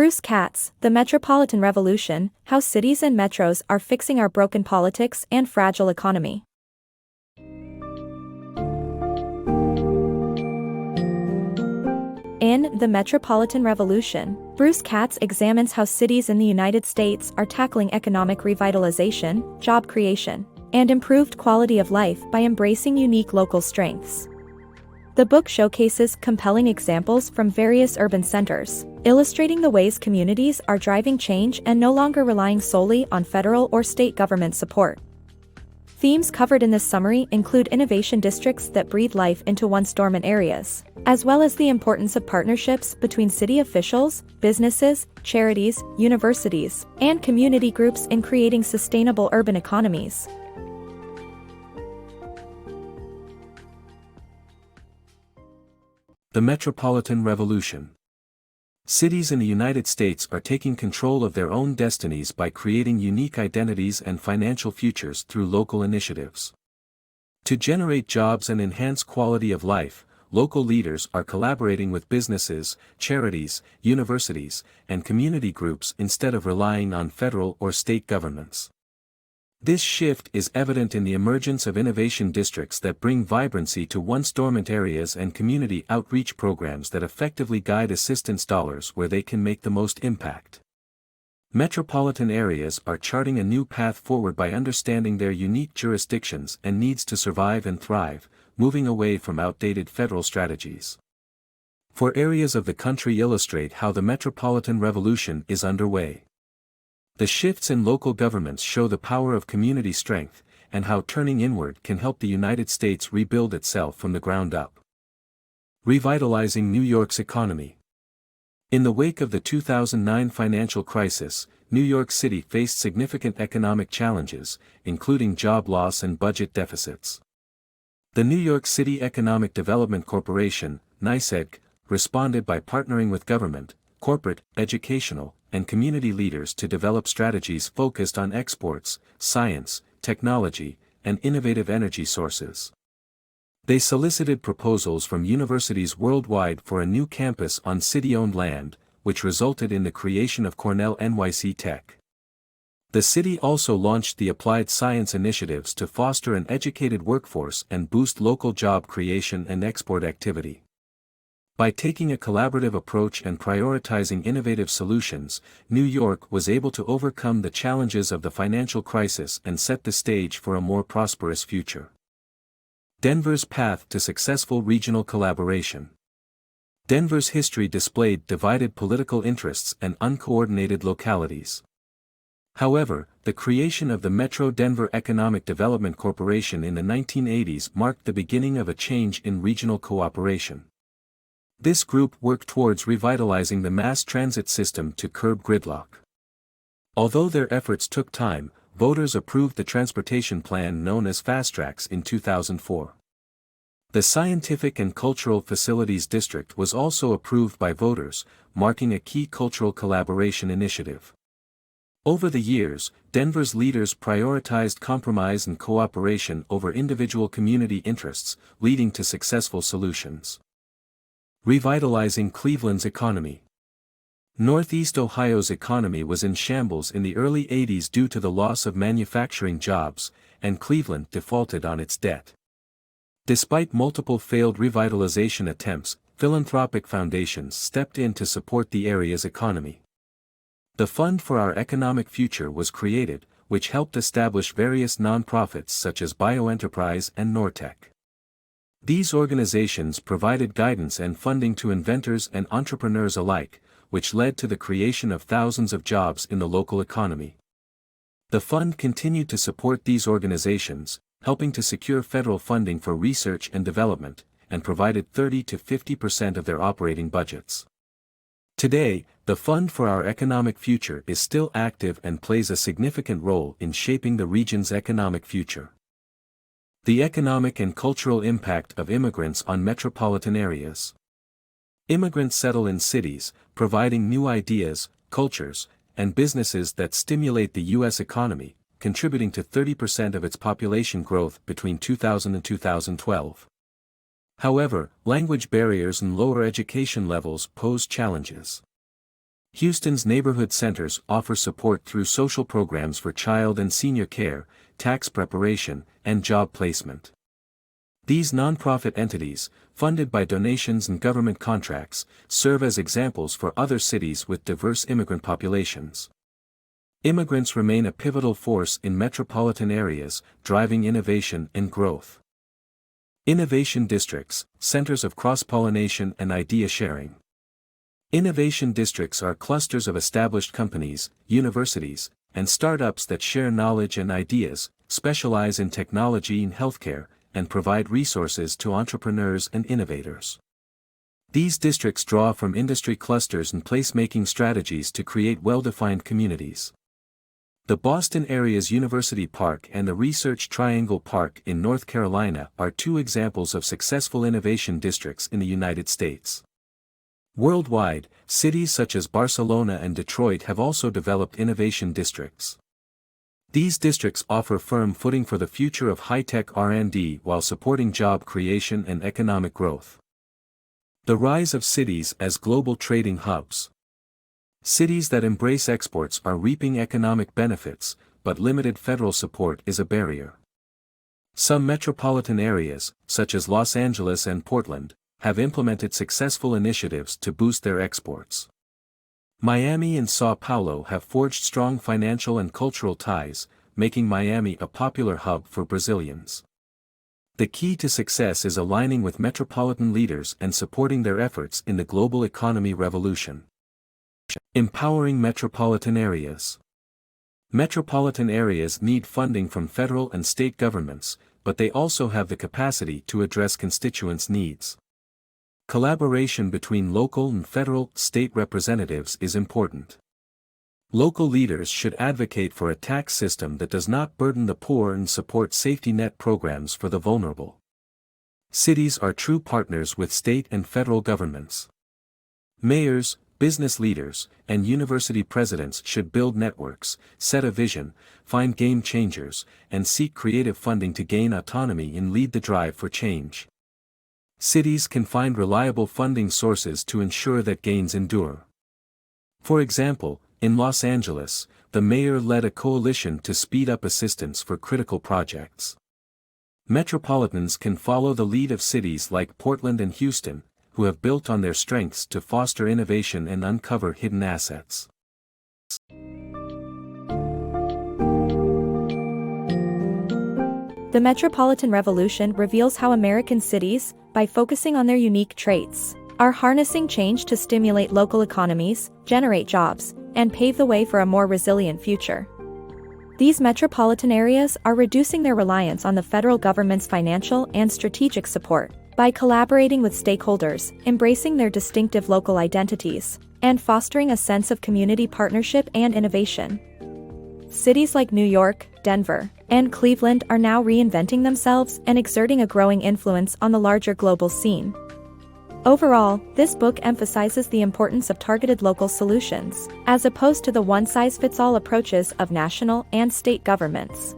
Bruce Katz, The Metropolitan Revolution, How Cities and Metros Are Fixing Our Broken Politics and Fragile Economy. In The Metropolitan Revolution, Bruce Katz examines how cities in the United States are tackling economic revitalization, job creation, and improved quality of life by embracing unique local strengths. The book showcases compelling examples from various urban centers, illustrating the ways communities are driving change and no longer relying solely on federal or state government support. Themes covered in this summary include innovation districts that breathe life into once dormant areas, as well as the importance of partnerships between city officials, businesses, charities, universities, and community groups in creating sustainable urban economies. The Metropolitan Revolution. Cities in the United States are taking control of their own destinies by creating unique identities and financial futures through local initiatives. To generate jobs and enhance quality of life, local leaders are collaborating with businesses, charities, universities, and community groups instead of relying on federal or state governments. This shift is evident in the emergence of innovation districts that bring vibrancy to once dormant areas and community outreach programs that effectively guide assistance dollars where they can make the most impact. Metropolitan areas are charting a new path forward by understanding their unique jurisdictions and needs to survive and thrive, moving away from outdated federal strategies. Four areas of the country illustrate how the Metropolitan Revolution is underway. The shifts in local governments show the power of community strength, and how turning inward can help the United States rebuild itself from the ground up. Revitalizing New York's economy. In the wake of the 2009 financial crisis, New York City faced significant economic challenges, including job loss and budget deficits. The New York City Economic Development Corporation, NYCEDC, responded by partnering with government, corporate, educational, and community leaders to develop strategies focused on exports, science, technology, and innovative energy sources. They solicited proposals from universities worldwide for a new campus on city-owned land, which resulted in the creation of Cornell NYC Tech. The city also launched the Applied Science Initiatives to foster an educated workforce and boost local job creation and export activity. By taking a collaborative approach and prioritizing innovative solutions, New York was able to overcome the challenges of the financial crisis and set the stage for a more prosperous future. Denver's path to successful regional collaboration. Denver's history displayed divided political interests and uncoordinated localities. However, the creation of the Metro Denver Economic Development Corporation in the 1980s marked the beginning of a change in regional cooperation. This group worked towards revitalizing the mass transit system to curb gridlock. Although their efforts took time, voters approved the transportation plan known as Fast Tracks in 2004. The Scientific and Cultural Facilities District was also approved by voters, marking a key cultural collaboration initiative. Over the years, Denver's leaders prioritized compromise and cooperation over individual community interests, leading to successful solutions. Revitalizing Cleveland's economy. Northeast Ohio's economy was in shambles in the early 80s due to the loss of manufacturing jobs, and Cleveland defaulted on its debt. Despite multiple failed revitalization attempts, philanthropic foundations stepped in to support the area's economy. The Fund for Our Economic Future was created, which helped establish various nonprofits such as BioEnterprise and Nortec. These organizations provided guidance and funding to inventors and entrepreneurs alike, which led to the creation of thousands of jobs in the local economy. The fund continued to support these organizations, helping to secure federal funding for research and development, and provided 30 to 50% of their operating budgets. Today, the Fund for Our Economic Future is still active and plays a significant role in shaping the region's economic future. The economic and cultural impact of immigrants on metropolitan areas. Immigrants settle in cities, providing new ideas, cultures, and businesses that stimulate the U.S. economy, contributing to 30% of its population growth between 2000 and 2012. However, language barriers and lower education levels pose challenges. Houston's neighborhood centers offer support through social programs for child and senior care, tax preparation, and job placement. These nonprofit entities, funded by donations and government contracts, serve as examples for other cities with diverse immigrant populations. Immigrants remain a pivotal force in metropolitan areas, driving innovation and growth. Innovation districts, centers of cross-pollination and idea sharing. Innovation districts are clusters of established companies, universities, and startups that share knowledge and ideas, specialize in technology and healthcare, and provide resources to entrepreneurs and innovators. These districts draw from industry clusters and placemaking strategies to create well-defined communities. The Boston area's University Park and the Research Triangle Park in North Carolina are two examples of successful innovation districts in the United States. Worldwide, cities such as Barcelona and Detroit have also developed innovation districts. These districts offer firm footing for the future of high-tech R&D while supporting job creation and economic growth. The rise of cities as global trading hubs. Cities that embrace exports are reaping economic benefits, but limited federal support is a barrier. Some metropolitan areas, such as Los Angeles and Portland, have implemented successful initiatives to boost their exports. Miami and São Paulo have forged strong financial and cultural ties, making Miami a popular hub for Brazilians. The key to success is aligning with metropolitan leaders and supporting their efforts in the global economy revolution. Empowering metropolitan areas. Metropolitan areas need funding from federal and state governments, but they also have the capacity to address constituents' needs. Collaboration between local and federal, state representatives is important. Local leaders should advocate for a tax system that does not burden the poor and support safety net programs for the vulnerable. Cities are true partners with state and federal governments. Mayors, business leaders, and university presidents should build networks, set a vision, find game changers, and seek creative funding to gain autonomy and lead the drive for change. Cities can find reliable funding sources to ensure that gains endure. For example, in Los Angeles, the mayor led a coalition to speed up assistance for critical projects. Metropolitans can follow the lead of cities like Portland and Houston, who have built on their strengths to foster innovation and uncover hidden assets. The Metropolitan Revolution reveals how American cities, by focusing on their unique traits, are harnessing change to stimulate local economies, generate jobs, and pave the way for a more resilient future. These metropolitan areas are reducing their reliance on the federal government's financial and strategic support by collaborating with stakeholders, embracing their distinctive local identities, and fostering a sense of community partnership and innovation. Cities like New York, Denver, and Cleveland are now reinventing themselves and exerting a growing influence on the larger global scene. Overall, this book emphasizes the importance of targeted local solutions, as opposed to the one-size-fits-all approaches of national and state governments.